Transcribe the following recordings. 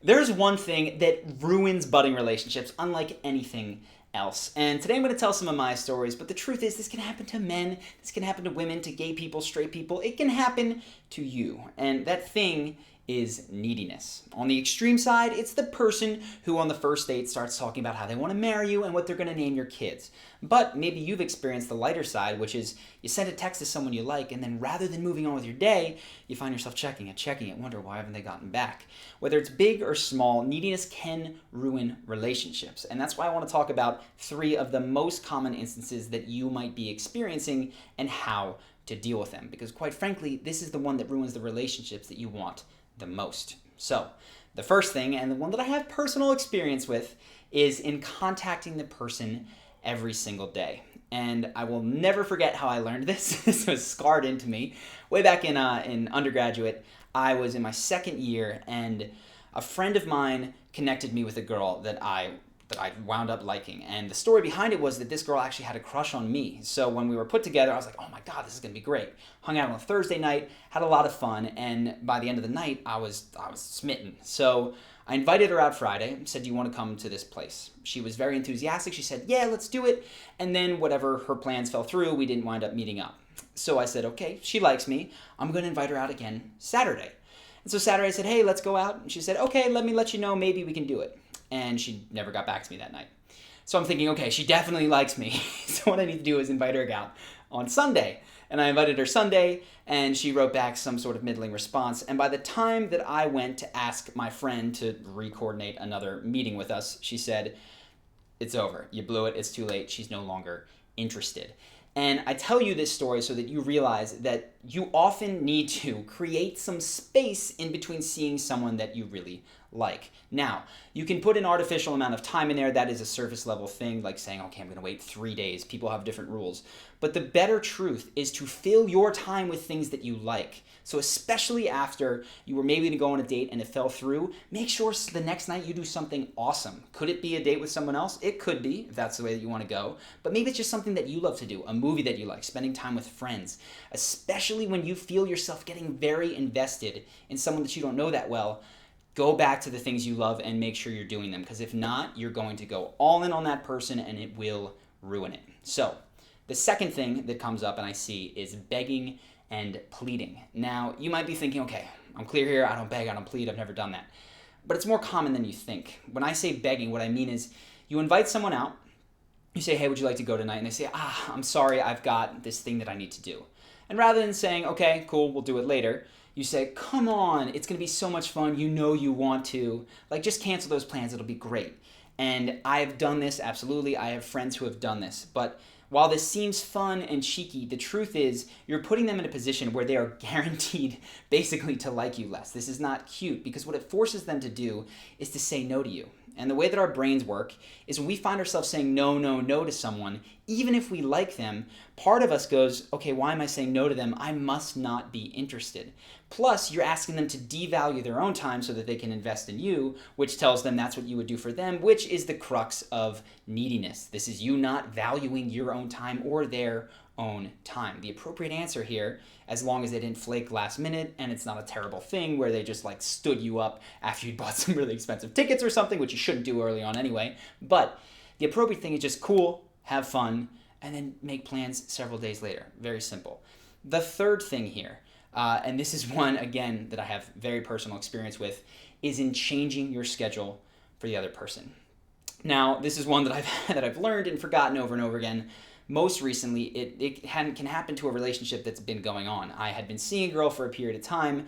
There's one thing that ruins budding relationships unlike anything else. And today I'm going to tell some of my stories, but the truth is this can happen to men, this can happen to women, to gay people, straight people. It can happen to you. And that thing is neediness. On the extreme side, it's the person who on the first date starts talking about how they want to marry you and what they're going to name your kids. But maybe you've experienced the lighter side, which is you send a text to someone you like, and then rather than moving on with your day, you find yourself checking it, wonder why haven't they gotten back. Whether it's big or small, neediness can ruin relationships. And that's why I want to talk about 3 of the most common instances that you might be experiencing and how to deal with them. Because quite frankly, this is the one that ruins the relationships that you want the most. So, the first thing, and the one that I have personal experience with, is in contacting the person every single day. And I will never forget how I learned this. This was scarred into me. Way back in undergraduate, I was in my second year, and a friend of mine connected me with a girl that I wound up liking. And the story behind it was that this girl actually had a crush on me. So when we were put together, I was like, oh my God, this is going to be great. Hung out on a Thursday night, had a lot of fun, and by the end of the night, I was smitten. So I invited her out Friday, said, do you want to come to this place? She was very enthusiastic. She said, yeah, let's do it. And then whatever her plans fell through, we didn't wind up meeting up. So I said, okay, she likes me. I'm going to invite her out again Saturday. And so Saturday I said, hey, let's go out. And she said, okay, let me let you know, maybe we can do it. And she never got back to me that night. So I'm thinking, okay, she definitely likes me. So what I need to do is invite her out on Sunday. And I invited her Sunday, and she wrote back some sort of middling response. And by the time that I went to ask my friend to re-coordinate another meeting with us, she said, it's over. You blew it. It's too late. She's no longer interested. And I tell you this story so that you realize that you often need to create some space in between seeing someone that you really like. Now, you can put an artificial amount of time in there. That is a surface level thing, like saying, okay, I'm going to wait 3 days. People have different rules. But the better truth is to fill your time with things that you like. So especially after you were maybe going to go on a date and it fell through, make sure the next night you do something awesome. Could it be a date with someone else? It could be, if that's the way that you want to go. But maybe it's just something that you love to do, a movie that you like, spending time with friends. Especially when you feel yourself getting very invested in someone that you don't know that well, go back to the things you love and make sure you're doing them. Because if not, you're going to go all in on that person and it will ruin it. So, the second thing that comes up and I see is begging and pleading. Now, you might be thinking, okay, I'm clear here, I don't beg, I don't plead, I've never done that. But it's more common than you think. When I say begging, what I mean is you invite someone out, you say, hey, would you like to go tonight? And they say, I'm sorry, I've got this thing that I need to do. And rather than saying, okay, cool, we'll do it later, you say, come on, it's going to be so much fun, you know you want to. Like, just cancel those plans, it'll be great. And I've done this, absolutely, I have friends who have done this. But while this seems fun and cheeky, the truth is you're putting them in a position where they are guaranteed basically to like you less. This is not cute because what it forces them to do is to say no to you. And the way that our brains work is when we find ourselves saying no, no, no to someone, even if we like them, part of us goes, okay, why am I saying no to them? I must not be interested. Plus, you're asking them to devalue their own time so that they can invest in you, which tells them that's what you would do for them, which is the crux of neediness. This is you not valuing your own time or their own time. The appropriate answer here, as long as they didn't flake last minute and it's not a terrible thing where they just like stood you up after you'd bought some really expensive tickets or something, which you shouldn't do early on anyway. But the appropriate thing is just cool, have fun, and then make plans several days later. Very simple. The third thing here, and this is one, again, that I have very personal experience with, is in changing your schedule for the other person. Now, this is one that I've learned and forgotten over and over again. Most recently, it can happen to a relationship that's been going on. I had been seeing a girl for a period of time.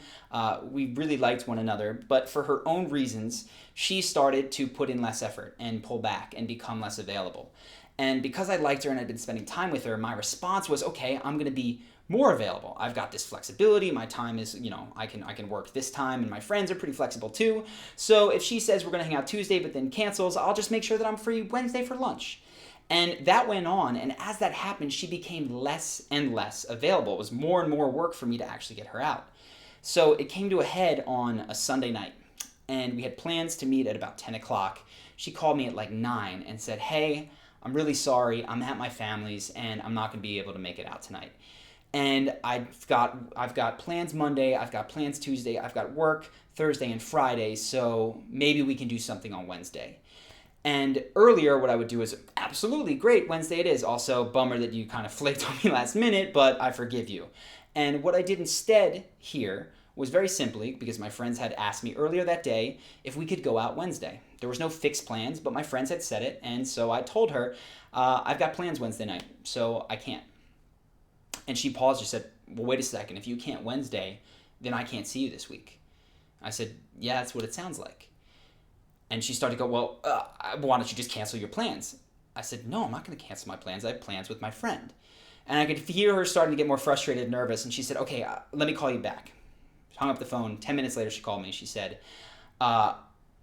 We really liked one another, but for her own reasons, she started to put in less effort and pull back and become less available. And because I liked her and I'd been spending time with her, my response was, okay, I'm going to be more available. I've got this flexibility. My time is, I can work this time, and my friends are pretty flexible too. So if she says we're going to hang out Tuesday but then cancels, I'll just make sure that I'm free Wednesday for lunch. And that went on, and as that happened, she became less and less available. It was more and more work for me to actually get her out. So it came to a head on a Sunday night, and we had plans to meet at about 10 o'clock. She called me at like 9 and said, hey, I'm really sorry, I'm at my family's, and I'm not going to be able to make it out tonight. And I've got plans Monday, I've got plans Tuesday, I've got work Thursday and Friday, so maybe we can do something on Wednesday. And earlier, what I would do is, absolutely, great, Wednesday it is. Also, bummer that you kind of flaked on me last minute, but I forgive you. And what I did instead here was very simply, because my friends had asked me earlier that day if we could go out Wednesday. There was no fixed plans, but my friends had said it, and so I told her, I've got plans Wednesday night, so I can't. And she paused and said, well, wait a second, if you can't Wednesday, then I can't see you this week. I said, yeah, that's what it sounds like. And she started to go, well, why don't you just cancel your plans? I said, no, I'm not going to cancel my plans. I have plans with my friend. And I could hear her starting to get more frustrated and nervous. And she said, okay, let me call you back. She hung up the phone. 10 minutes later, she called me. She said, I'm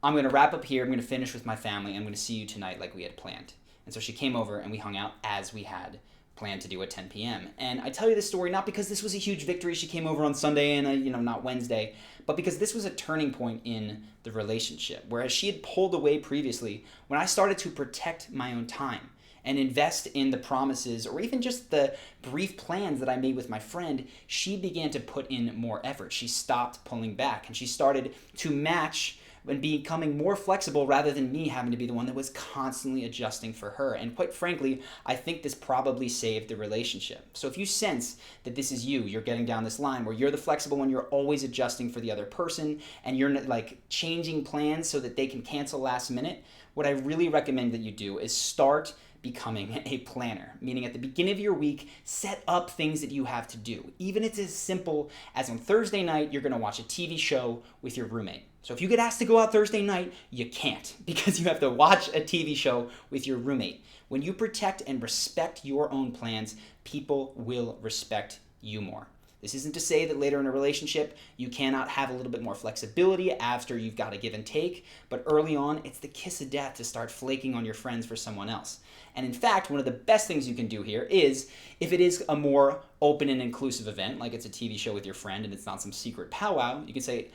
going to wrap up here. I'm going to finish with my family. I'm going to see you tonight like we had planned. And so she came over and we hung out as we had planned to do at 10 p.m. And I tell you this story not because this was a huge victory. She came over on Sunday and, not Wednesday, but because this was a turning point in the relationship. Whereas she had pulled away previously, when I started to protect my own time and invest in the promises or even just the brief plans that I made with my friend, she began to put in more effort. She stopped pulling back and she started to match and becoming more flexible rather than me having to be the one that was constantly adjusting for her. And quite frankly, I think this probably saved the relationship. So if you sense that this is you're getting down this line where you're the flexible one, you're always adjusting for the other person, and you're like changing plans so that they can cancel last minute, what I really recommend that you do is start becoming a planner, meaning at the beginning of your week, set up things that you have to do. Even if it's as simple as on Thursday night, you're going to watch a TV show with your roommate. So if you get asked to go out Thursday night, you can't because you have to watch a TV show with your roommate. When you protect and respect your own plans, people will respect you more. This isn't to say that later in a relationship, you cannot have a little bit more flexibility after you've got a give and take, but early on, it's the kiss of death to start flaking on your friends for someone else. And in fact, one of the best things you can do here is, if it is a more open and inclusive event, like it's a TV show with your friend and it's not some secret powwow, you can say,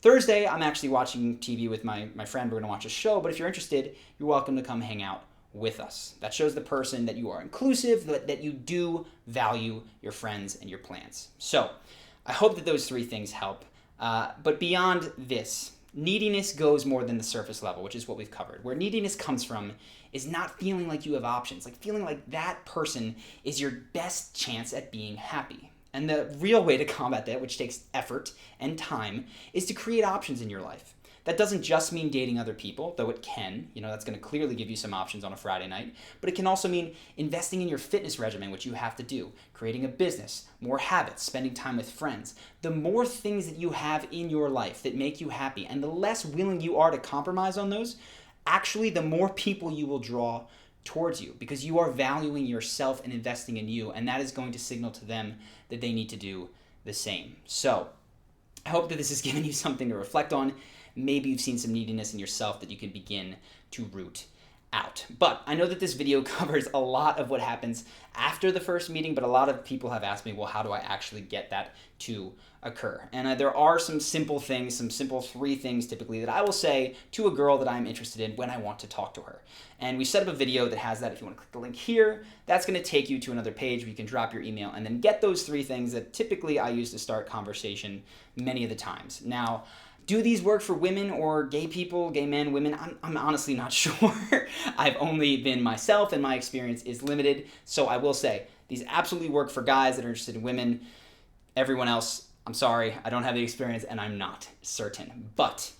Thursday, I'm actually watching TV with my friend, we're gonna watch a show, but if you're interested, you're welcome to come hang out with us. That shows the person that you are inclusive, that you do value your friends and your plans. So I hope that those three things help. But beyond this, neediness goes more than the surface level, which is what we've covered. Where neediness comes from is not feeling like you have options, like feeling like that person is your best chance at being happy. And the real way to combat that, which takes effort and time, is to create options in your life. That doesn't just mean dating other people, though it can. That's going to clearly give you some options on a Friday night. But it can also mean investing in your fitness regimen, which you have to do, creating a business, more habits, spending time with friends. The more things that you have in your life that make you happy, and the less willing you are to compromise on those, actually the more people you will draw towards you because you are valuing yourself and investing in you, and that is going to signal to them that they need to do the same. So I hope that this has given you something to reflect on. Maybe you've seen some neediness in yourself that you can begin to root out. But I know that this video covers a lot of what happens after the first meeting, but a lot of people have asked me, well, how do I actually get that to occur? And there are some simple things, some simple 3 things typically that I will say to a girl that I'm interested in when I want to talk to her. And we set up a video that has that. If you want to click the link here, that's going to take you to another page where you can drop your email and then get those 3 things that typically I use to start conversation many of the times. Now, do these work for women or gay people, gay men, women? I'm honestly not sure. I've only been myself and my experience is limited. So I will say these absolutely work for guys that are interested in women. Everyone else, I'm sorry, I don't have the experience and I'm not certain. But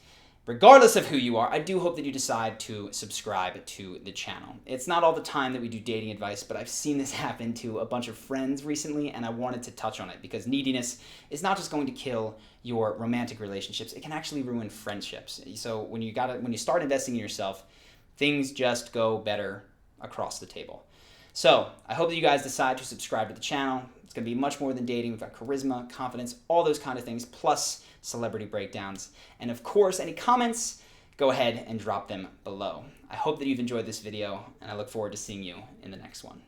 regardless of who you are, I do hope that you decide to subscribe to the channel. It's not all the time that we do dating advice, but I've seen this happen to a bunch of friends recently, and I wanted to touch on it because neediness is not just going to kill your romantic relationships, it can actually ruin friendships. So when you start investing in yourself, things just go better across the table. So I hope that you guys decide to subscribe to the channel. It's going to be much more than dating. We've got charisma, confidence, all those kind of things, plus celebrity breakdowns. And of course, any comments, go ahead and drop them below. I hope that you've enjoyed this video, and I look forward to seeing you in the next one.